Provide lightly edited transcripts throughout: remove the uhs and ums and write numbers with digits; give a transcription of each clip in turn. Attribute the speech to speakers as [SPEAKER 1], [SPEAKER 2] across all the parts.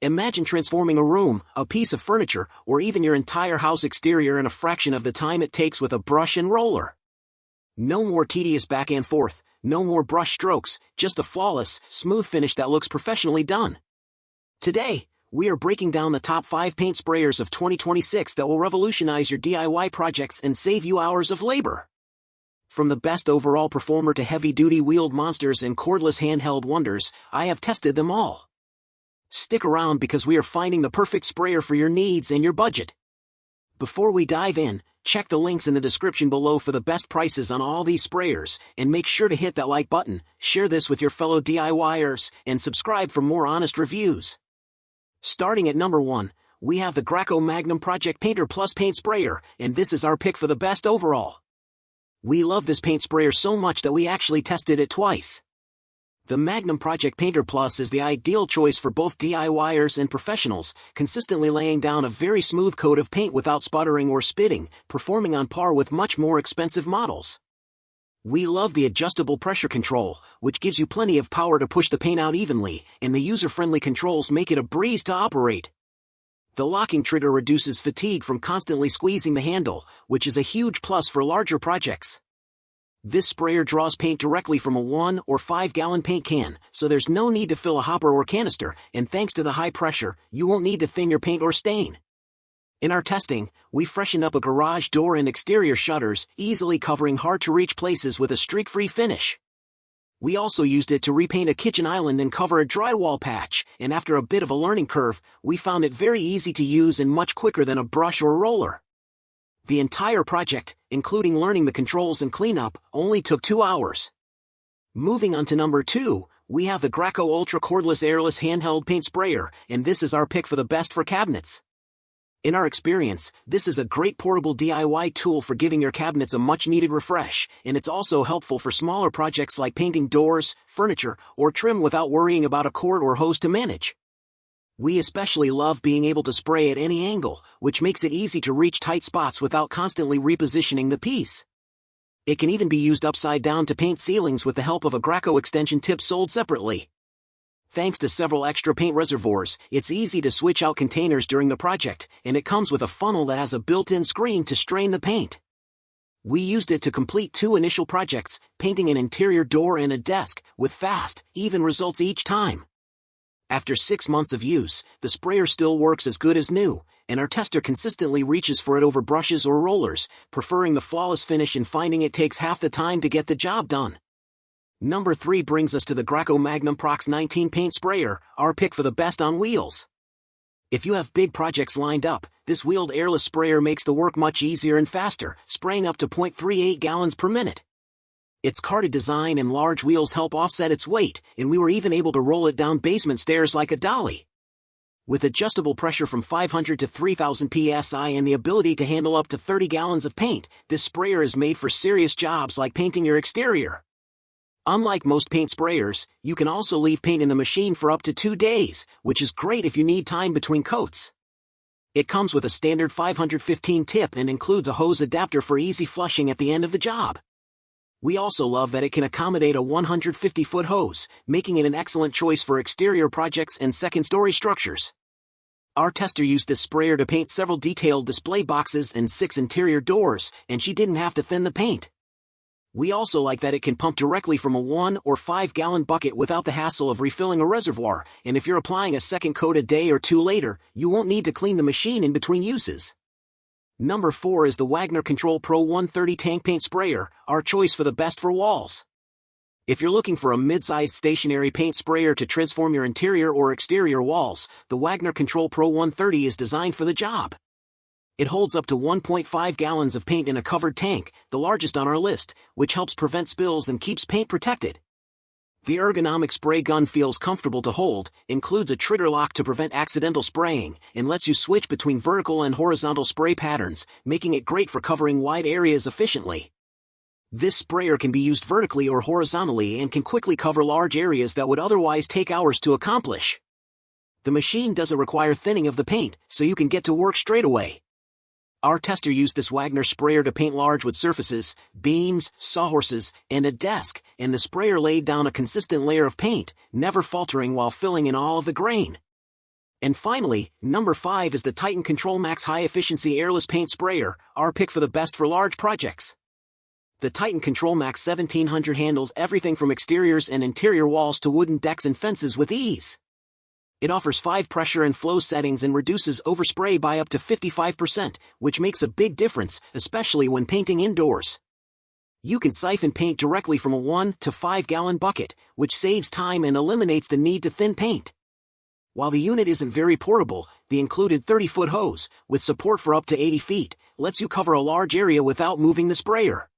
[SPEAKER 1] Imagine transforming a room, a piece of furniture, or even your entire house exterior in a fraction of the time it takes with a brush and roller. No more tedious back and forth, no more brush strokes, just a flawless, smooth finish that looks professionally done. Today, we are breaking down the top 5 paint sprayers of 2026 that will revolutionize your DIY projects and save you hours of labor. From the best overall performer to heavy-duty wheeled monsters and cordless handheld wonders, I have tested them all. Stick around because we are finding the perfect sprayer for your needs and your budget. Before we dive in, check the links in the description below for the best prices on all these sprayers, and make sure to hit that like button, share this with your fellow DIYers, and subscribe for more honest reviews. Starting at number 1, we have the Graco Magnum Project Painter Plus Paint Sprayer, and this is our pick for the best overall. We love this paint sprayer so much that we actually tested it twice. The Magnum Project Painter Plus is the ideal choice for both DIYers and professionals, consistently laying down a very smooth coat of paint without sputtering or spitting, performing on par with much more expensive models. We love the adjustable pressure control, which gives you plenty of power to push the paint out evenly, and the user-friendly controls make it a breeze to operate. The locking trigger reduces fatigue from constantly squeezing the handle, which is a huge plus for larger projects. This sprayer draws paint directly from a 1 or 5 gallon paint can, so there's no need to fill a hopper or canister, and thanks to the high pressure, you won't need to thin your paint or stain. In our testing, we freshened up a garage door and exterior shutters, easily covering hard-to-reach places with a streak-free finish. We also used it to repaint a kitchen island and cover a drywall patch, and after a bit of a learning curve, we found it very easy to use and much quicker than a brush or roller. The entire project, including learning the controls and cleanup, only took 2 hours. Moving on to number 2, we have the Graco Ultra Cordless Airless Handheld Paint Sprayer, and this is our pick for the best for cabinets. In our experience, this is a great portable DIY tool for giving your cabinets a much-needed refresh, and it's also helpful for smaller projects like painting doors, furniture, or trim without worrying about a cord or hose to manage. We especially love being able to spray at any angle, which makes it easy to reach tight spots without constantly repositioning the piece. It can even be used upside down to paint ceilings with the help of a Graco extension tip sold separately. Thanks to several extra paint reservoirs, it's easy to switch out containers during the project, and it comes with a funnel that has a built-in screen to strain the paint. We used it to complete 2 initial projects, painting an interior door and a desk, with fast, even results each time. After 6 months of use, the sprayer still works as good as new, and our tester consistently reaches for it over brushes or rollers, preferring the flawless finish and finding it takes half the time to get the job done. Number 3 brings us to the Graco Magnum Prox 19 Paint Sprayer, our pick for the best on wheels. If you have big projects lined up, this wheeled airless sprayer makes the work much easier and faster, spraying up to 0.38 gallons per minute. Its carded design and large wheels help offset its weight, and we were even able to roll it down basement stairs like a dolly. With adjustable pressure from 500 to 3000 psi and the ability to handle up to 30 gallons of paint, this sprayer is made for serious jobs like painting your exterior. Unlike most paint sprayers, you can also leave paint in the machine for up to 2 days, which is great if you need time between coats. It comes with a standard 515 tip and includes a hose adapter for easy flushing at the end of the job. We also love that it can accommodate a 150-foot hose, making it an excellent choice for exterior projects and second-story structures. Our tester used this sprayer to paint several detailed display boxes and 6 interior doors, and she didn't have to thin the paint. We also like that it can pump directly from a 1 or 5 gallon bucket without the hassle of refilling a reservoir, and if you're applying a second coat a day or 2 later, you won't need to clean the machine in between uses. Number 4 is the Wagner Control Pro 130 Tank Paint Sprayer, our choice for the best for walls. If you're looking for a mid-sized stationary paint sprayer to transform your interior or exterior walls, the Wagner Control Pro 130 is designed for the job. It holds up to 1.5 gallons of paint in a covered tank, the largest on our list, which helps prevent spills and keeps paint protected. The ergonomic spray gun feels comfortable to hold, includes a trigger lock to prevent accidental spraying, and lets you switch between vertical and horizontal spray patterns, making it great for covering wide areas efficiently. This sprayer can be used vertically or horizontally and can quickly cover large areas that would otherwise take hours to accomplish. The machine doesn't require thinning of the paint, so you can get to work straight away. Our tester used this Wagner sprayer to paint large wood surfaces, beams, sawhorses, and a desk, and the sprayer laid down a consistent layer of paint, never faltering while filling in all of the grain. And finally, number 5 is the Titan ControlMax High-Efficiency Airless Paint Sprayer, our pick for the best for large projects. The Titan ControlMax 1700 handles everything from exteriors and interior walls to wooden decks and fences with ease. It offers 5 pressure and flow settings and reduces overspray by up to 55%, which makes a big difference, especially when painting indoors. You can siphon paint directly from a 1 to 5 gallon bucket, which saves time and eliminates the need to thin paint. While the unit isn't very portable, the included 30-foot hose, with support for up to 80 feet, lets you cover a large area without moving the sprayer.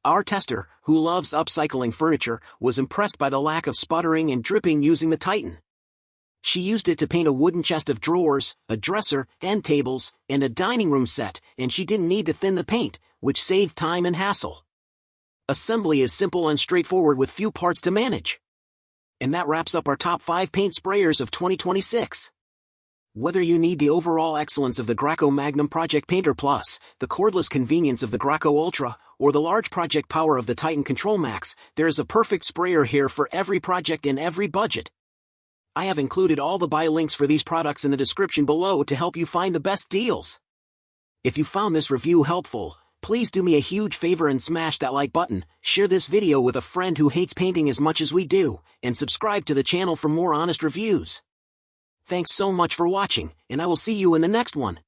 [SPEAKER 1] Our tester, who loves upcycling furniture, was impressed by the lack of sputtering and dripping using the Titan. She used it to paint a wooden chest of drawers, a dresser, end tables, and a dining room set, and she didn't need to thin the paint, which saved time and hassle. Assembly is simple and straightforward with few parts to manage. And that wraps up our top 5 paint sprayers of 2026. Whether you need the overall excellence of the Graco Magnum Project Painter Plus, the cordless convenience of the Graco Ultra, or the large project power of the Titan ControlMax, there is a perfect sprayer here for every project and every budget. I have included all the buy links for these products in the description below to help you find the best deals. If you found this review helpful, please do me a huge favor and smash that like button, share this video with a friend who hates painting as much as we do, and subscribe to the channel for more honest reviews. Thanks so much for watching, and I will see you in the next one.